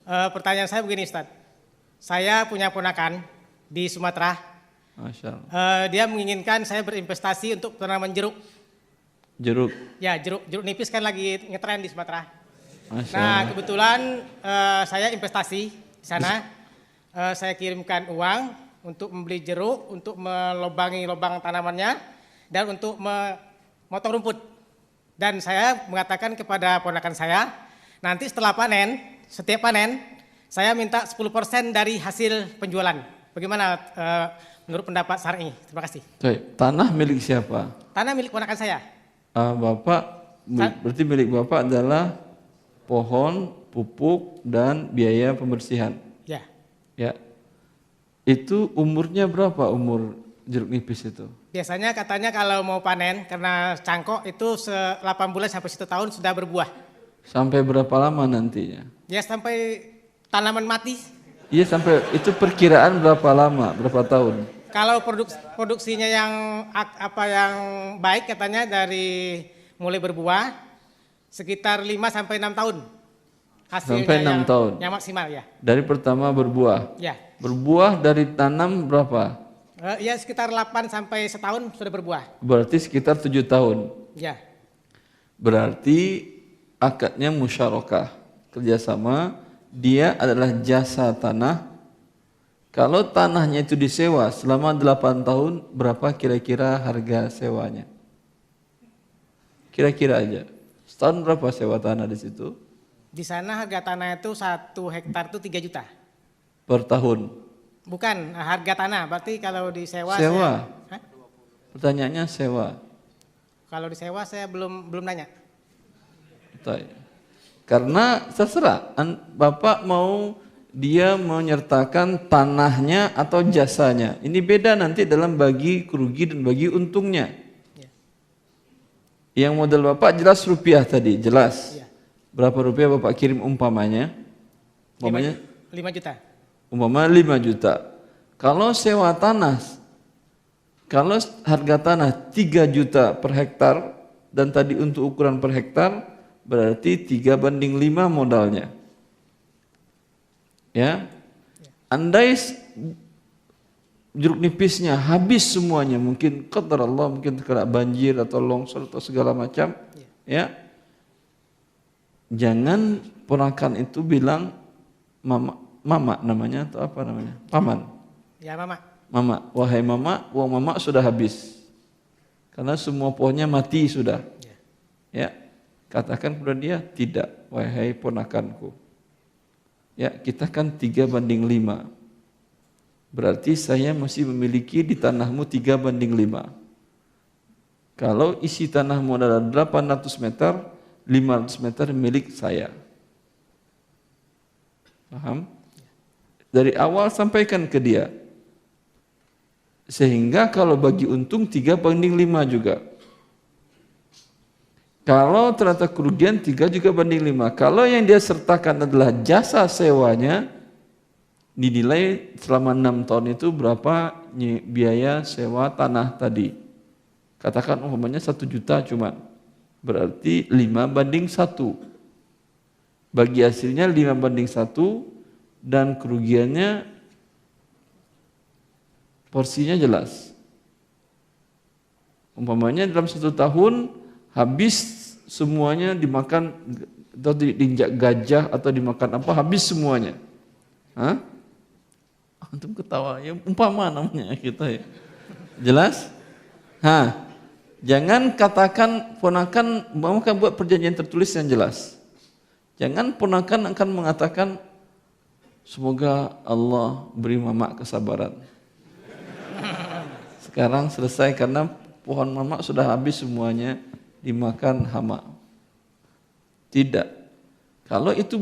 Pertanyaan saya begini, Ustadz. Saya punya ponakan di Sumatera. Masya Allah. Dia menginginkan saya berinvestasi untuk tanaman jeruk. Jeruk. Ya, jeruk nipis kan lagi ngetren di Sumatera. Masya Nah, Allah. kebetulan saya investasi di sana. Saya kirimkan uang untuk membeli jeruk, untuk melubangi lubang tanamannya, dan untuk memotong rumput. Dan saya mengatakan kepada ponakan saya, nanti setelah panen, setiap panen, saya minta 10% dari hasil penjualan. Bagaimana menurut pendapat syar'i? Terima kasih. Baik, tanah milik siapa? Tanah milik ponakan saya. Berarti milik Bapak adalah pohon, pupuk, dan biaya pembersihan. Ya. Ya. Itu umurnya berapa umur jeruk nipis itu? Biasanya katanya kalau mau panen, karena cangkok itu 8 bulan sampai 1 tahun sudah berbuah. Sampai berapa lama nantinya? Ya sampai tanaman mati. Iya, sampai itu perkiraan berapa lama, berapa tahun? Kalau produksinya yang baik katanya dari mulai berbuah sekitar 5 sampai 6 tahun. Hasilnya Sampai 6 tahun. Yang maksimal ya. Dari pertama berbuah. Ya. Berbuah dari tanam berapa? Ya sekitar 8 sampai setahun sudah berbuah. Berarti sekitar 7 tahun. Ya. Berarti akadnya musyarakah, kerjasama. Dia adalah jasa tanah. Kalau tanahnya itu disewa selama 8 tahun, berapa kira-kira harga sewanya? Kira-kira aja. Setahun berapa sewa tanah di situ? Di sana harga tanah itu 1 hektar itu 3 juta. Per tahun? Bukan harga tanah, berarti kalau disewa. Sewa? Pertanyaannya sewa. Kalau disewa saya belum nanya. Betul. Karena terserah, Bapak mau dia menyertakan tanahnya atau jasanya. Ini beda nanti dalam bagi kerugi dan bagi untungnya. Ya. Yang modal Bapak jelas rupiah tadi, jelas. Ya. Berapa rupiah Bapak kirim umpamanya? 5 juta. Umpama 5 juta. Kalau sewa tanah, kalau harga tanah 3 juta per hektar, dan tadi untuk ukuran per hektar, berarti 3:5 modalnya. Ya, andai jeruk nipisnya habis semuanya, mungkin qadar Allah, mungkin kena banjir atau longsor atau segala macam, ya. Jangan ponakan itu bilang mama namanya atau apa namanya? Paman. Ya, Mama. Mama, wahai mama, uang mama sudah habis. Karena semua pohonnya mati sudah. Ya. Katakan kepada dia, tidak, wahai ponakanku. Ya, kita kan 3:5. Berarti saya masih memiliki di tanahmu 3:5. Kalau isi tanahmu adalah 800 meter, 500 meter milik saya. Paham? Dari awal sampaikan ke dia. Sehingga kalau bagi untung 3:5 juga. Kalau ternyata kerugian 3:5. Kalau yang dia sertakan adalah jasa sewanya, dinilai selama 6 tahun itu berapa biaya sewa tanah tadi. Katakan umpamanya 1 juta cuma. Berarti 5:1. Bagi hasilnya 5:1 dan kerugiannya porsinya jelas. Umpamanya dalam 1 tahun habis semuanya dimakan atau diinjak gajah atau dimakan apa, habis semuanya. Hah? Antum ketawa, ya umpama namanya kita ya. Jelas? Jangan katakan ponakan mau buat perjanjian tertulis yang jelas. Jangan ponakan akan mengatakan semoga Allah beri mama kesabaran. Sekarang selesai karena pohon mama sudah habis semuanya dimakan hama. Tidak. Kalau itu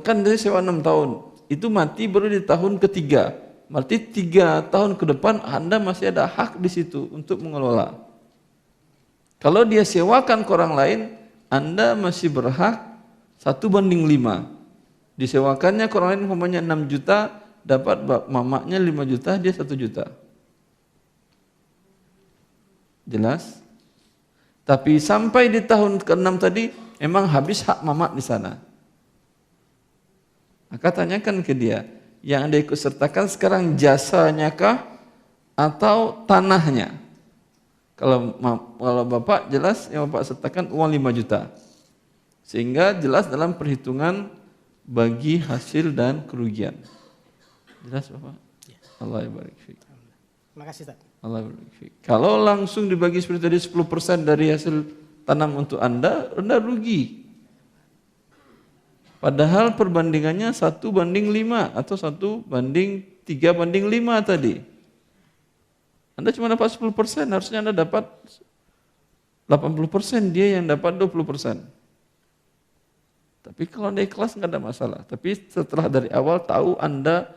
kan dari sewa 6 tahun, itu mati baru di tahun ketiga. Berarti 3 tahun ke depan Anda masih ada hak di situ untuk mengelola. Kalau dia sewakan ke orang lain, Anda masih berhak 1:5. Disewakannya ke orang lain umpamanya 6 juta, dapat mamaknya 5 juta, dia 1 juta. Jelas? Tapi sampai di tahun ke-6 tadi, emang habis hak mamak di sana. Maka tanyakan ke dia, yang Anda ikut sertakan sekarang jasanya kah atau tanahnya? Kalau Bapak jelas yang Bapak sertakan uang 5 juta. Sehingga jelas dalam perhitungan bagi hasil dan kerugian. Jelas Bapak? Allah barik fiik. Terima kasih Ustaz. Allah barik fiik. Kalau langsung dibagi seperti tadi 10% dari hasil tanam untuk Anda rugi. Padahal perbandingannya 1:5 atau 1:3:5 tadi. Anda cuma dapat 10%, harusnya Anda dapat 80%, dia yang dapat 20%. Tapi kalau Anda ikhlas nggak ada masalah. Tapi setelah dari awal tahu Anda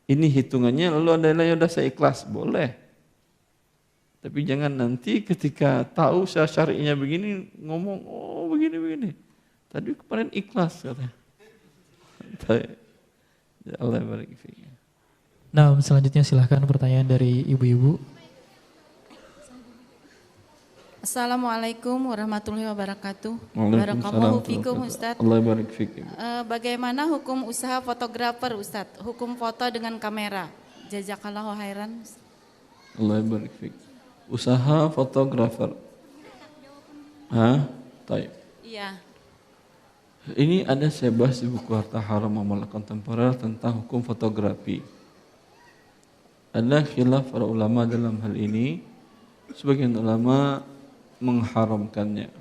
ini hitungannya, lalu Anda bilang, udah saya ikhlas, boleh. Tapi jangan nanti ketika tahu syari'nya begini, ngomong, oh begini-begini. Tadi kemarin ikhlas katanya. Ya Allah barik fiik. Nah, selanjutnya silahkan pertanyaan dari ibu-ibu. Assalamualaikum warahmatullahi wabarakatuh. Waalaikumsalam Barakallahu fikum Ustaz. Allah barik fiik. Bagaimana hukum usaha fotografer Ustaz? Hukum foto dengan kamera. Jazakallahu khairan. Allah barik fiik. Usaha fotografer. Taib. Iya. Ini ada saya bahas di buku Harta Haram Muamalah Kontemporer tentang hukum fotografi. Ada khilaf para ulama dalam hal ini. Sebagian ulama mengharamkannya,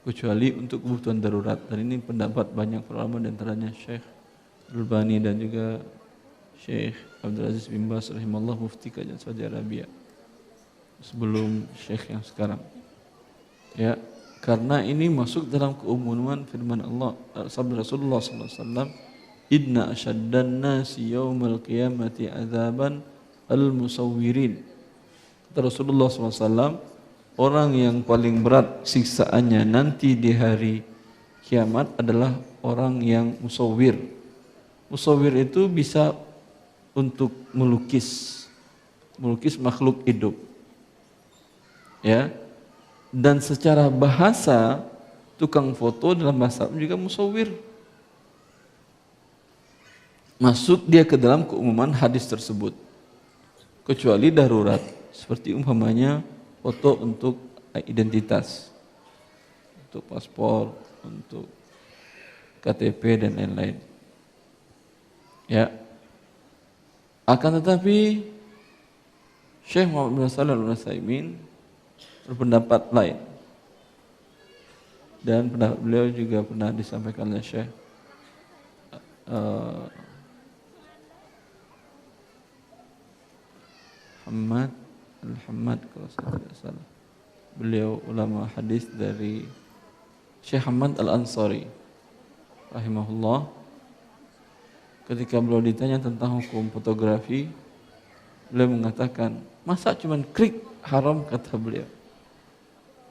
kecuali untuk kebutuhan darurat. Dan ini pendapat banyak para ulama, diantaranya Syekh Al-Albani dan juga Syekh Abdul Aziz bin Baz rahimahullah, mufti kerajaan Saudi Arabia sebelum Syekh yang sekarang. Ya, karena ini masuk dalam keumuman firman Allah, sabda Rasulullah SAW, Inna asyaddan nasi yawmal qiyamati azaban al-musawwirin. Kata Rasulullah SAW, orang yang paling berat siksaannya nanti di hari kiamat adalah orang yang musawwir. Musawwir itu bisa untuk melukis makhluk hidup. Ya. Dan secara bahasa, tukang foto dalam bahasa Arab juga musawwir. Masuk dia ke dalam keumuman hadis tersebut. Kecuali darurat, seperti umpamanya foto untuk identitas, untuk paspor, untuk KTP dan lain-lain. Ya. Akan tetapi Syekh Muhammad bin Shalih Al-Utsaimin berpendapat lain. Dan pendapat beliau juga pernah disampaikan oleh Syekh Muhammad Al-Hamad kalau saya tidak salah. Beliau ulama hadis dari Syekh Hamad Al-Ansari rahimahullah. Ketika beliau ditanya tentang hukum fotografi, beliau mengatakan, masa cuman klik haram, kata beliau.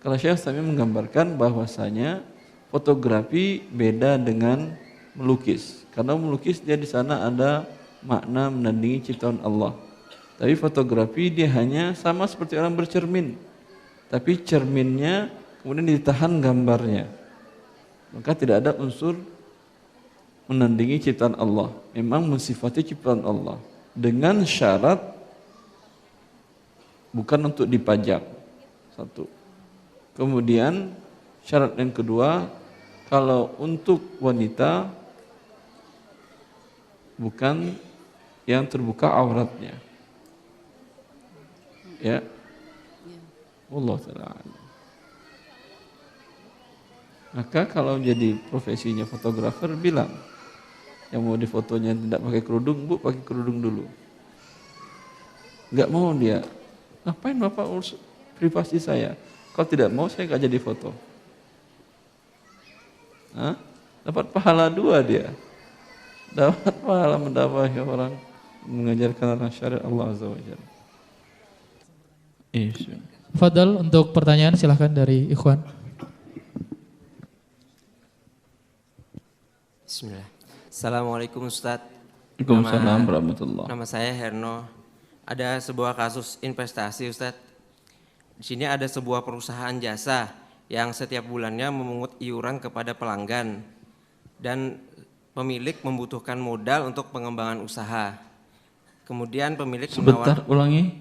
Kalau Syekh Sami menggambarkan bahwasanya fotografi beda dengan melukis. Karena melukis dia di sana ada makna menandingi ciptaan Allah. Tapi fotografi dia hanya sama seperti orang bercermin. Tapi cerminnya kemudian ditahan gambarnya. Maka tidak ada unsur menandingi ciptaan Allah. Memang mensifati ciptaan Allah. Dengan syarat bukan untuk dipajang. Satu. Kemudian syarat yang kedua, kalau untuk wanita bukan yang terbuka auratnya. Ya. Allah ta'ala. Maka kalau jadi profesinya fotografer, bilang yang mau difotonya tidak pakai kerudung, Bu, pakai kerudung dulu. Enggak mau dia. Ngapain Bapak urus privasi saya? Kalau tidak mau, saya enggak jadi foto. Dapat pahala 2 dia. Dapat pahala mendakwahi orang, mengajarkan orang syariat Allah Azza wa Jalla. Fadal, untuk pertanyaan silahkan dari Ikhwan. Bismillah. Assalamualaikum Ustadz. Waalaikumsalam warahmatullahi. Nama saya Herno. Ada sebuah kasus investasi Ustadz. Di sini ada sebuah perusahaan jasa yang setiap bulannya memungut iuran kepada pelanggan. Dan pemilik membutuhkan modal untuk pengembangan usaha. Kemudian pemilik Sebentar, ulangi.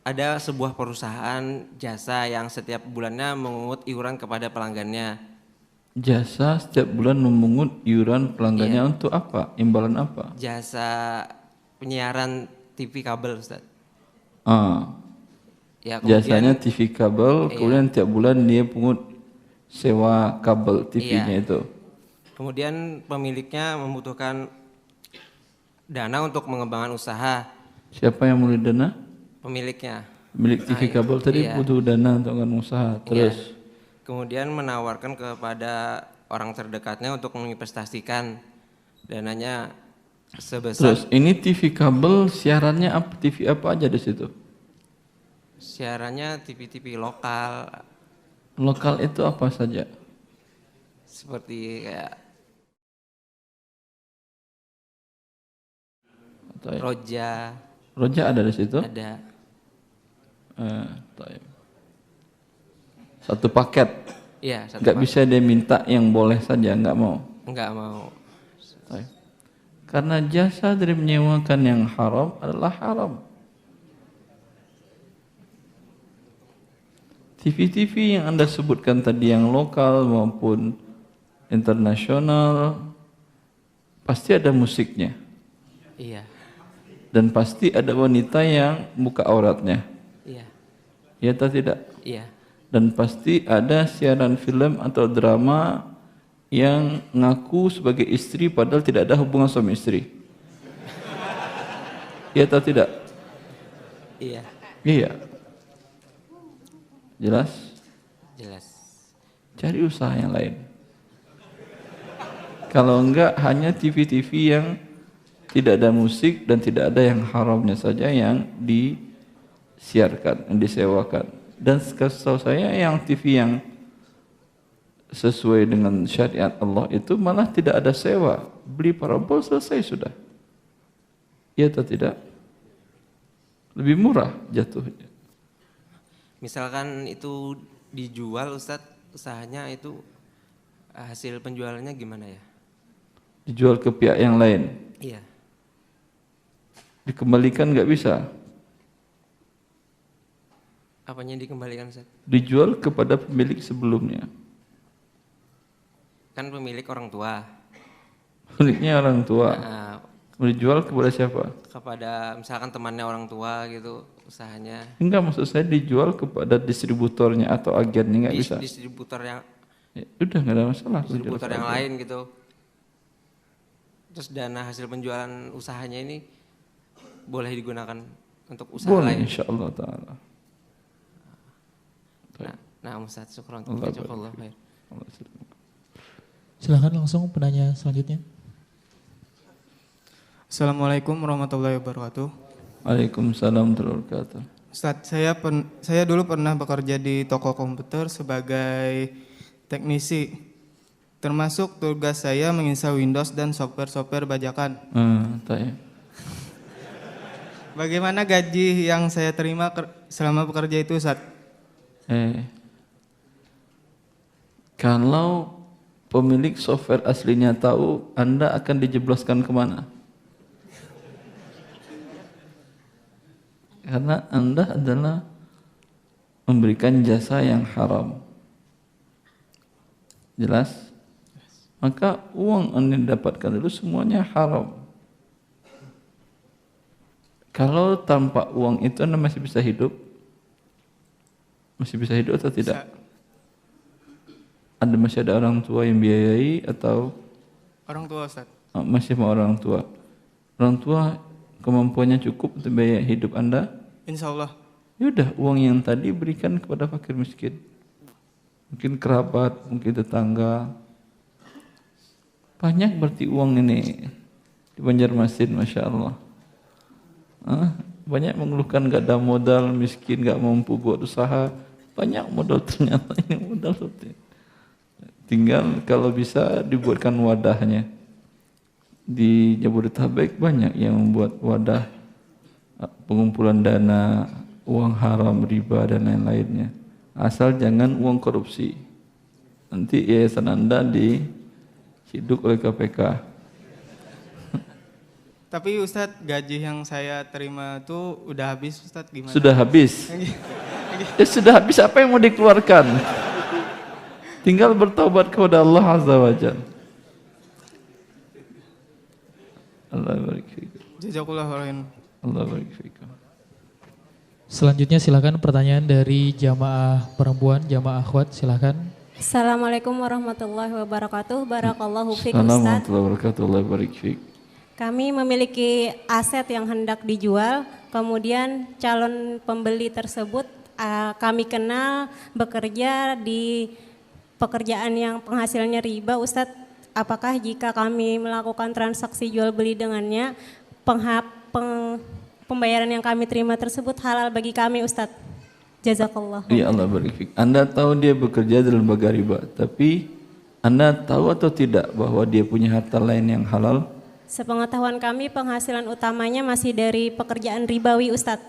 ada sebuah perusahaan jasa yang setiap bulannya memungut iuran kepada pelanggannya. Jasa setiap bulan memungut iuran pelanggannya untuk apa? Imbalan apa? Jasa penyiaran TV kabel, Ustaz. Ah, Ya, jasanya TV kabel, kemudian tiap bulan dia pungut sewa kabel TV-nya itu. kemudian pemiliknya membutuhkan dana untuk mengembangkan usaha. Siapa yang mulai dana? Pemiliknya. Milik TV kabel tadi iya. butuh dana untuk mengembangkan usaha. Terus, Kemudian menawarkan kepada orang terdekatnya untuk menginvestasikan dananya sebesar. terus ini TV kabel siarannya apa? TV apa aja di situ? Siarannya TV-TV lokal Lokal itu apa saja? seperti kayak Atau ya? Roja Roja ada di situ? ada. Taib. Satu paket. Iya, satu Nggak bisa dia minta yang boleh saja, nggak mau. enggak mau. Taib. Karena jasa dari menyewakan yang haram adalah haram. TV-TV yang Anda sebutkan tadi yang lokal maupun internasional pasti ada musiknya Iya. dan pasti ada wanita yang buka auratnya. Iya. Ya atau tidak? Iya. Dan pasti ada siaran film atau drama yang ngaku sebagai istri padahal tidak ada hubungan suami istri. Ya atau tidak? Iya. Iya. Jelas? Jelas. Cari usaha yang lain. Kalau enggak hanya TV-TV yang tidak ada musik dan tidak ada yang haramnya saja yang disiarkan, yang disewakan. Dan setahu saya yang TV yang sesuai dengan syariat Allah itu malah tidak ada sewa. Beli parabol selesai sudah. Iya atau tidak? Lebih murah jatuhnya. Misalkan itu dijual, Ustadz, usahanya itu hasil penjualannya gimana ya? Dijual ke pihak yang lain. Iya. Dikembalikan nggak bisa. Apanya dikembalikan, Ustadz? Dijual kepada pemilik sebelumnya. Kan pemilik orang tua. Pemiliknya orang tua. Nah, Dijual kepada siapa? kepada misalkan temannya orang tua gitu usahanya. Enggak, maksud saya dijual kepada distributornya atau agennya, nggak bisa. Distributor yang Ya, udah nggak ada masalah. distributor Dijual yang saja. lain gitu. Terus dana hasil penjualan usahanya ini boleh digunakan untuk usaha Boleh, lain. insya Allah Ta'ala. Nah, Ustadz, syukran. Allah Jazakallahu khair. Silahkan langsung penanya selanjutnya. Assalamualaikum warahmatullahi wabarakatuh. Waalaikumsalam warahmatullahi wabarakatuh. Ustadz, saya dulu pernah bekerja di toko komputer sebagai teknisi. Termasuk tugas saya menginstal Windows dan software-software bajakan. Taib. Bagaimana gaji yang saya terima selama bekerja itu, Ustadz? Kalau pemilik software aslinya tahu, Anda akan dijebloskan kemana? Karena Anda adalah memberikan jasa yang haram. Jelas? Maka uang yang didapatkan itu semuanya haram. Kalau tanpa uang itu Anda masih bisa hidup? Masih bisa hidup atau tidak? Masih ada orang tua yang biayai atau Orang tua, Ustadz. masih mau orang tua? Orang tua kemampuannya cukup untuk biaya hidup Anda? Insya Allah. Yaudah, uang yang tadi berikan kepada fakir miskin. Mungkin kerabat, mungkin tetangga. Banyak berarti uang ini di Banjarmasin, Masya Allah. Banyak mengeluhkan gak ada modal, miskin, gak mampu buat usaha. Banyak modal ternyata ini modal seperti ini. Tinggal kalau bisa dibuatkan wadahnya. Di Jabodetabek banyak yang membuat wadah pengumpulan dana, uang haram, riba dan lain-lainnya. Asal jangan uang korupsi. Nanti yayasan Anda Ciduk oleh KPK. Tapi Ustadz, gaji yang saya terima tuh udah habis Ustadz, gimana? Sudah habis. Ya sudah habis, apa yang mau dikeluarkan? Tinggal bertobat kepada Allah Azza wa Jalla. Allah barik fikum. Jazakallahu khairan. Allah barik fikum. Selanjutnya silakan pertanyaan dari jamaah perempuan, jamaah akhwat, silakan. Assalamualaikum warahmatullahi wabarakatuh. Barakallahu fiik Ustaz. Assalamualaikum warahmatullahi wabarakatuh. Allah barik fik. Kami memiliki aset yang hendak dijual, kemudian calon pembeli tersebut kami kenal bekerja di pekerjaan yang penghasilannya riba. Ustadz, apakah jika kami melakukan transaksi jual beli dengannya, pembayaran yang kami terima tersebut halal bagi kami Ustadz? Jazakallah. Ya Allah barik fik. Anda tahu dia bekerja di lembaga riba, tapi Anda tahu atau tidak bahwa dia punya harta lain yang halal? Sepengetahuan kami penghasilan utamanya masih dari pekerjaan ribawi Ustadz.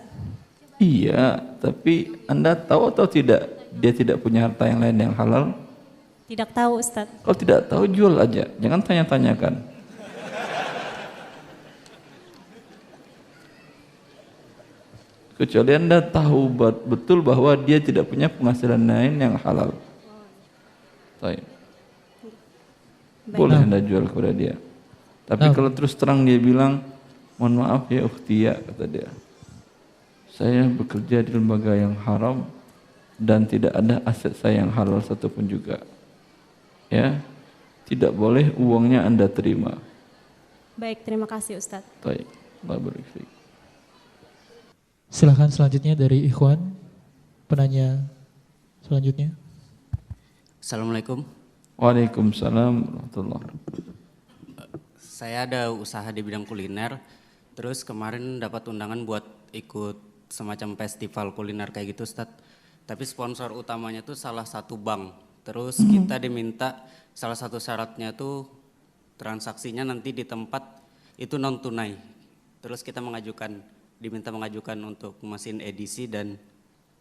Iya, tapi Anda tahu atau tidak dia tidak punya harta yang lain yang halal? Tidak tahu Ustadz. Kalau tidak tahu jual aja, jangan tanya-tanyakan. Kecuali Anda tahu betul bahwa dia tidak punya penghasilan lain yang halal. Baik. Boleh Anda jual kepada dia. Tapi kalau terus terang dia bilang, mohon maaf ya ukhtiya, kata dia, saya bekerja di lembaga yang haram dan tidak ada aset saya yang halal satupun juga. Ya, tidak boleh uangnya Anda terima. Baik, terima kasih Ustadz. Baik, Allah barik fiik. Silakan selanjutnya dari Ikhwan, penanya selanjutnya. Assalamualaikum. Waalaikumsalam warahmatullahi wabarakatuh. Saya ada usaha di bidang kuliner, terus kemarin dapat undangan buat ikut semacam festival kuliner kayak gitu Ustadz. Tapi sponsor utamanya tuh salah satu bank. Terus kita diminta salah satu syaratnya tuh transaksinya nanti di tempat itu non tunai. Terus kita diminta mengajukan untuk mesin edisi dan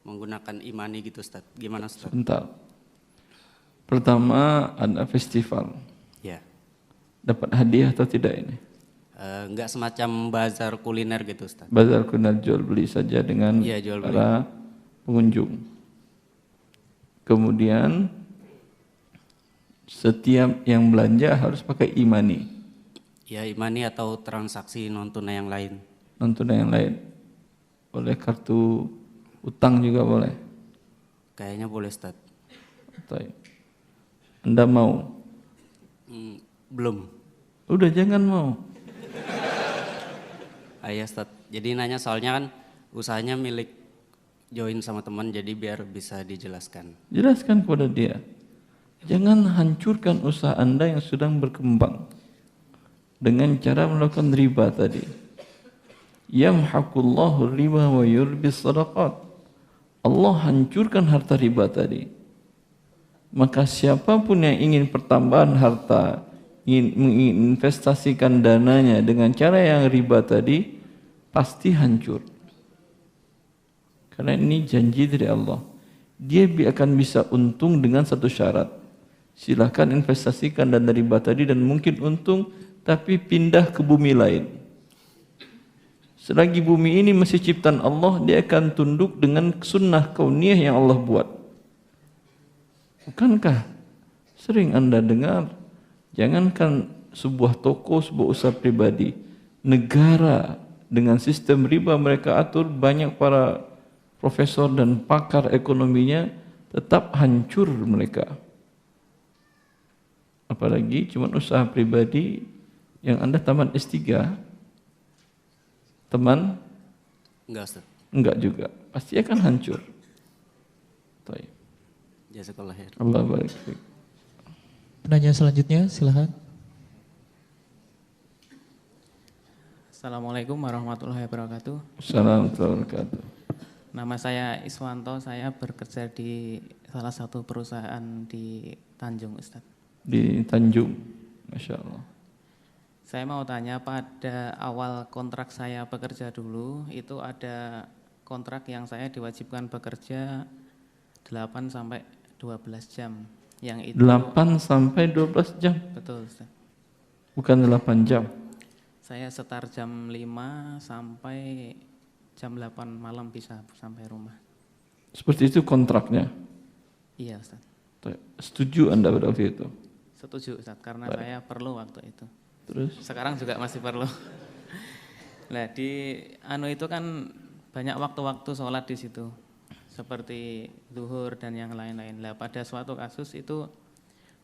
menggunakan e-money gitu Ustadz. Gimana Ustadz? Sebentar. Pertama ada festival. Ya. Dapat hadiah atau tidak ini? Enggak semacam bazar kuliner gitu Ustadz. Bazar kuliner jual beli saja dengan Jual beli. para pengunjung. Kemudian setiap yang belanja harus pakai e-money. Ya e-money atau transaksi non tunai yang lain. Non tunai yang lain. Boleh kartu utang juga boleh. Kayaknya boleh Ustadz. Baik. Anda mau? Belum. Udah jangan mau. Ya Ustadz. Jadi nanya soalnya kan usahanya milik join sama teman jadi biar bisa dijelaskan. Jelaskan kepada dia. Jangan hancurkan usaha Anda yang sedang berkembang dengan cara melakukan riba tadi. Yamhaqullahu riba wa yurbis sadaqat. Allah hancurkan harta riba tadi. Maka siapapun yang ingin pertambahan harta, ingin menginvestasikan dananya dengan cara yang riba tadi, pasti hancur. Karena ini janji dari Allah. Dia akan bisa untung dengan satu syarat. Silahkan investasikan dana riba tadi dan mungkin untung, tapi pindah ke bumi lain. Selagi bumi ini masih ciptaan Allah, dia akan tunduk dengan sunnah kauniyah yang Allah buat. Bukankah sering Anda dengar, jangankan sebuah toko, sebuah usaha pribadi, negara dengan sistem riba mereka atur, banyak para profesor dan pakar ekonominya tetap hancur mereka. Apalagi cuma usaha pribadi yang Anda tamat S3, teman? Enggak Ustaz. Enggak juga, pasti akan hancur. Baik. Jazakallah khair. Allah barik fiik. Penanya selanjutnya silakan. Assalamualaikum warahmatullahi wabarakatuh. Assalamualaikum warahmatullahi wabarakatuh. Nama saya Iswanto, saya bekerja di salah satu perusahaan di Tanjung Ustaz. Di Tanjung, Masya Allah. Saya mau tanya, pada awal kontrak saya bekerja dulu, itu ada kontrak yang saya diwajibkan bekerja 8 sampai 12 jam. Yang itu 8 sampai 12 jam, betul Ustaz. bukan 8 jam. Saya setar jam 5 sampai jam 8 malam bisa sampai rumah. Seperti itu kontraknya. Iya Ustaz. Setuju Anda pada waktu itu? Setuju Ustaz, karena saya perlu waktu itu. Terus? Sekarang juga masih perlu. Nah di itu kan banyak waktu-waktu sholat di situ, seperti zuhur dan yang lain-lain. Lah pada suatu kasus itu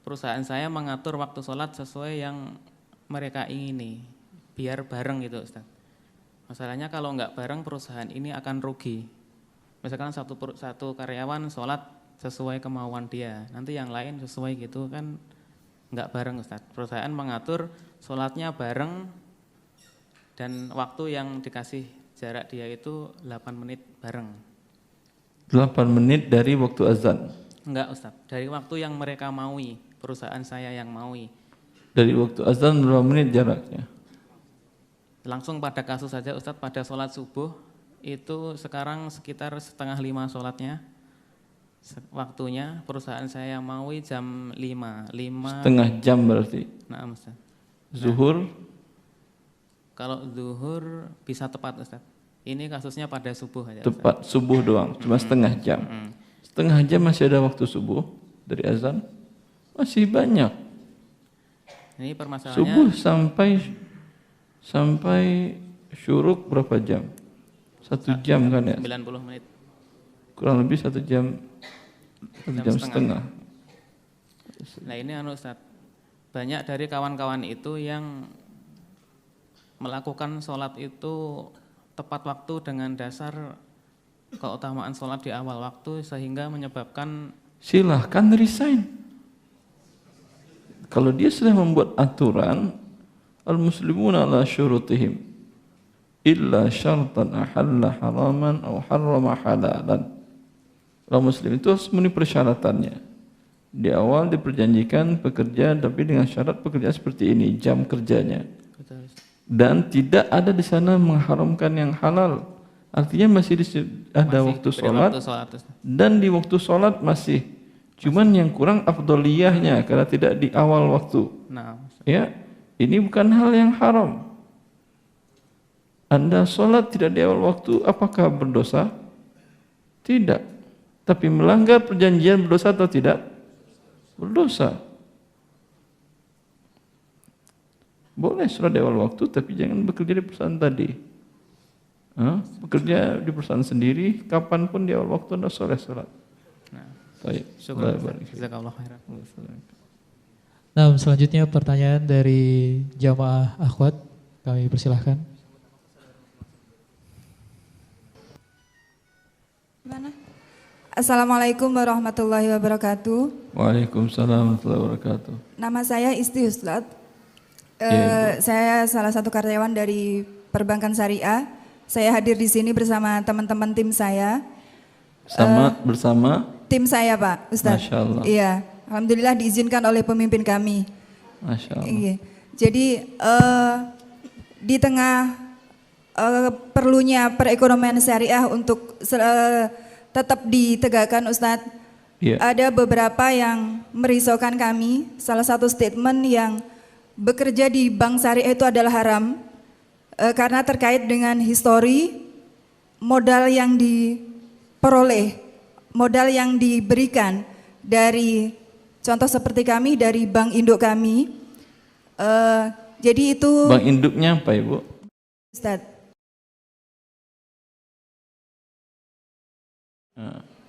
perusahaan saya mengatur waktu sholat sesuai yang mereka ingini, biar bareng gitu Ustaz. Masalahnya kalau nggak bareng perusahaan ini akan rugi. Misalkan satu karyawan sholat sesuai kemauan dia, nanti yang lain sesuai gitu kan nggak bareng Ustaz. Perusahaan mengatur sholatnya bareng dan waktu yang dikasih jarak dia itu 8 menit bareng. 8 menit dari waktu azan? Enggak Ustaz, dari waktu yang mereka maui, perusahaan saya yang maui. Dari waktu azan berapa menit jaraknya? Langsung pada kasus saja Ustaz, pada sholat subuh itu sekarang sekitar 4:30 sholatnya. Waktunya perusahaan saya yang maui jam 5. Setengah jam berarti? Nah Ustaz. Zuhur? Kalau zuhur bisa tepat Ustaz. Ini kasusnya pada subuh aja Ustaz. Tepat, subuh doang, cuma setengah jam. Setengah jam masih ada waktu subuh dari azan? Masih banyak. Ini permasalahannya Subuh sampai syuruk berapa jam? 1 jam kan ya? 90 menit. Kurang lebih 1 jam, 1 jam setengah. Nah ini Ustaz, banyak dari kawan-kawan itu yang melakukan sholat itu tepat waktu dengan dasar keutamaan sholat di awal waktu sehingga menyebabkan Silahkan resign. Kalau dia sudah membuat aturan, al-muslimuna ala syurutihim illa syartan ahalla haraman atau harrama halalan. Orang muslim itu harus memenuhi persyaratannya. Di awal diperjanjikan pekerja tapi dengan syarat pekerjaan seperti ini, jam kerjanya. Dan tidak ada di sana mengharamkan yang halal. Artinya masih ada waktu sholat, dan di waktu sholat masih. Cuman yang kurang afdoliyahnya karena tidak di awal waktu. Nah, ya, ini bukan hal yang haram. Anda sholat tidak di awal waktu, apakah berdosa? Tidak. Tapi melanggar perjanjian berdosa atau tidak? Berdosa. Boleh sholat di awal waktu, tapi jangan bekerja di perusahaan tadi. Bekerja di perusahaan sendiri, kapanpun di awal waktu Anda sholat. Baik. Nah, selanjutnya pertanyaan dari jamaah akhwat, kami persilahkan. Assalamualaikum warahmatullahi wabarakatuh. Waalaikumsalam warahmatullahi wabarakatuh. Nama saya Isti Ustadz. Saya salah satu karyawan dari Perbankan Syariah. Saya hadir di sini bersama teman-teman tim saya. Bersama tim saya Pak Ustadz. Masya Allah. Iya, alhamdulillah diizinkan oleh pemimpin kami. Masya Allah. Iya. Jadi di tengah perlunya perekonomian syariah untuk tetap ditegakkan Ustadz, ada beberapa yang merisaukan kami. Salah satu statement yang bekerja di bank syariah itu adalah haram karena terkait dengan histori modal yang diperoleh, modal yang diberikan dari contoh seperti kami dari bank induk kami. Jadi itu bank induknya apa Ibu? Ustadz.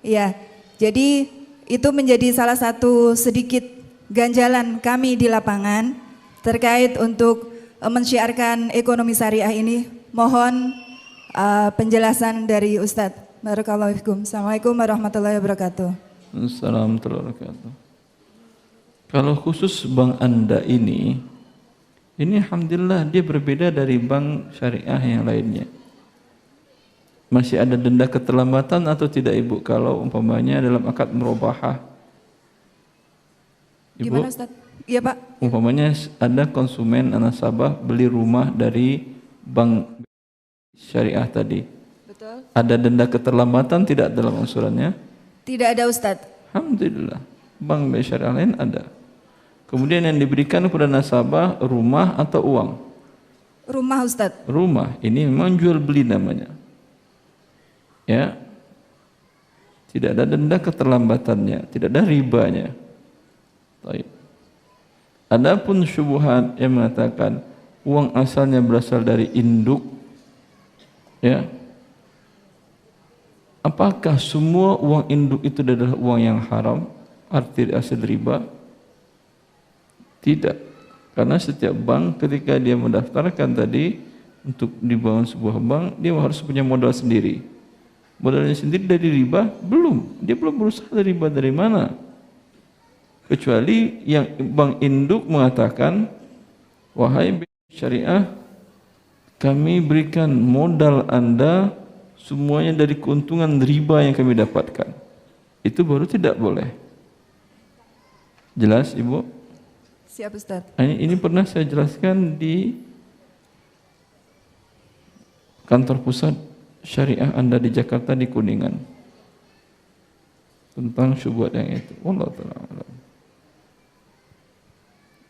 Ya, jadi itu menjadi salah satu sedikit ganjalan kami di lapangan terkait untuk mensyiarkan ekonomi syariah ini. Mohon penjelasan dari Ustadz. Barakallahu fikum. Assalamualaikum warahmatullahi wabarakatuh. Assalamualaikum warahmatullahi wabarakatuh. Kalau khusus bank Anda ini alhamdulillah dia berbeda dari bank syariah yang lainnya. Masih ada denda keterlambatan atau tidak Ibu kalau umpamanya dalam akad murabahah? Ibu? Gimana Ustaz? Iya Pak. Umpamanya ada konsumen nasabah beli rumah dari bank syariah tadi. Betul. Ada denda keterlambatan tidak dalam angsurannya? Tidak ada Ustaz. Alhamdulillah. bank syariah lain ada. Kemudian yang diberikan kepada nasabah rumah atau uang. Rumah Ustadz. Rumah, ini memang jual beli namanya. Ya. Tidak ada denda keterlambatannya, tidak ada ribanya. Baik. Adapun syubhat yang mengatakan uang asalnya berasal dari induk, ya. Apakah semua uang induk itu adalah uang yang haram, arti hasil riba? Tidak. Karena setiap bank ketika dia mendaftarkan tadi untuk dibangun sebuah bank, dia harus punya modal sendiri. Modalnya sendiri dari riba? Belum. Dia belum berusaha dari riba dari mana? Kecuali yang bank induk mengatakan, wahai bank syariah, kami berikan modal Anda semuanya dari keuntungan riba yang kami dapatkan. Itu baru tidak boleh. Jelas, Ibu? Siap Ustadz. Ini pernah saya jelaskan di kantor pusat syariah Anda di Jakarta di Kuningan. Tentang syubhat yang itu. Wallahu ta'ala alam.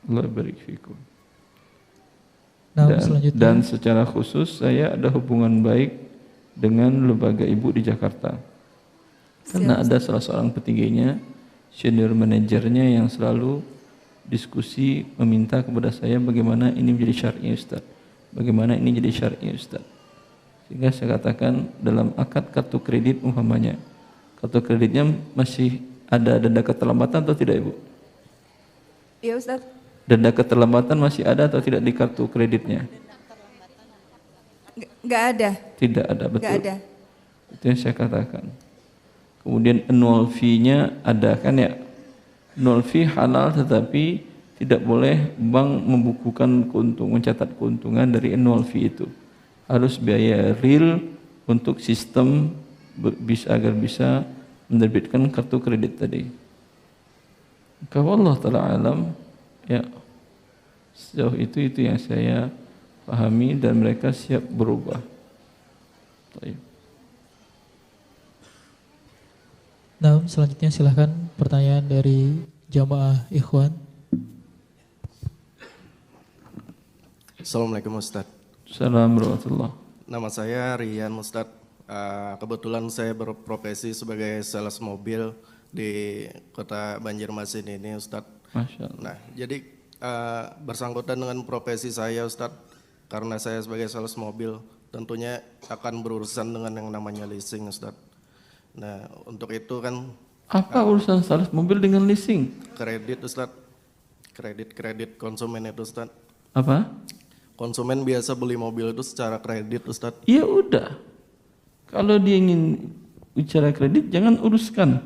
Allah barik fikum. Dan secara khusus saya ada hubungan baik dengan lembaga ibu di Jakarta. Karena ada salah seorang petingginya, senior manajernya yang selalu diskusi meminta kepada saya bagaimana ini menjadi syar'i Ustaz. Bagaimana ini jadi syar'i Ustaz. Sehingga saya katakan dalam akad kartu kredit umpamanya, kartu kreditnya masih ada denda keterlambatan atau tidak Ibu? Iya Ustaz. Denda keterlambatan masih ada atau tidak di kartu kreditnya? Nggak ada. Tidak ada, betul. Nggak ada. Itu yang saya katakan. Kemudian annual fee-nya ada kan ya? Annual fee halal tetapi tidak boleh bank membukukan keuntungan, mencatat keuntungan dari annual fee itu. Harus biaya real untuk sistem agar bisa menerbitkan kartu kredit tadi. Maka Allah Ta'ala alam, ya sejauh itu yang saya pahami dan mereka siap berubah. Baik. Nah, selanjutnya silahkan pertanyaan dari jamaah ikhwan. Assalamualaikum Ustadz. Assalamualaikum warahmatullahi. Nama saya Rian Ustadz. Kebetulan saya berprofesi sebagai sales mobil di kota Banjarmasin ini Ustadz. Masya Allah. Nah, jadi bersangkutan dengan profesi saya Ustadz, karena saya sebagai sales mobil tentunya akan berurusan dengan yang namanya leasing Ustadz. Nah, untuk itu kan apa urusan sales mobil dengan leasing? Kredit Ustadz. Kredit konsumen itu Ustadz. Apa? Konsumen biasa beli mobil itu secara kredit Ustadz. Ya udah. Kalau dia ingin bicara kredit jangan uruskan.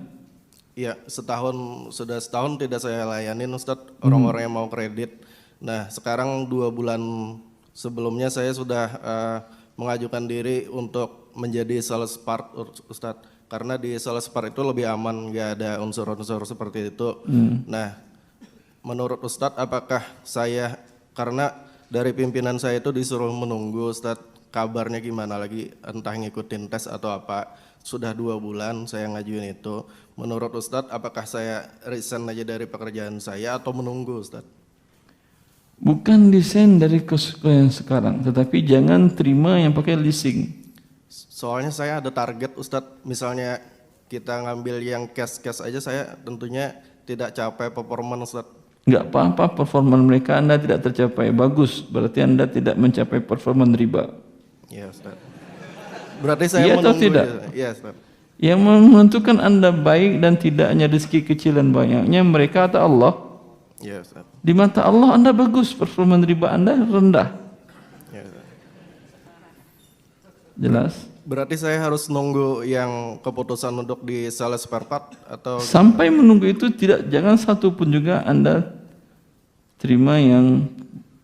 Iya, sudah setahun tidak saya layanin Ustadz orang-orang yang mau kredit. Nah, sekarang 2 bulan sebelumnya saya sudah mengajukan diri untuk menjadi sales part Ustadz. Karena di sales part itu lebih aman, nggak ada unsur-unsur seperti itu. Nah, menurut Ustadz apakah saya, karena dari pimpinan saya itu disuruh menunggu Ustadz kabarnya gimana lagi, entah ngikutin tes atau apa. Sudah 2 bulan saya ngajuin itu. Menurut Ustadz apakah saya resign aja dari pekerjaan saya atau menunggu Ustadz? Bukan desain dari yang sekarang, tetapi jangan terima yang pakai leasing. Soalnya saya ada target Ustadz, misalnya kita ngambil yang cash aja saya tentunya tidak capai performa Ustadz. Enggak apa-apa performa mereka Anda tidak tercapai, bagus, berarti Anda tidak mencapai performa riba. Iya Ustadz. Berarti saya iya atau menunggu. tidak? Iya Ustadz. Yang menentukan Anda baik dan tidaknya rezeki kecil dan banyaknya mereka atau Allah? Iya Ustadz. Di mata Allah Anda bagus, performa riba Anda rendah. Iya Ustadz. Jelas? Berarti saya harus nunggu yang keputusan untuk di sales spare part atau sampai menunggu itu jangan satu pun juga Anda terima yang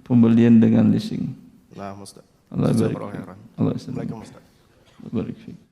pembelian dengan leasing. Nah, Ustaz. Allah barik. Allah. Allah Assalamualaikum Ustaz. barik.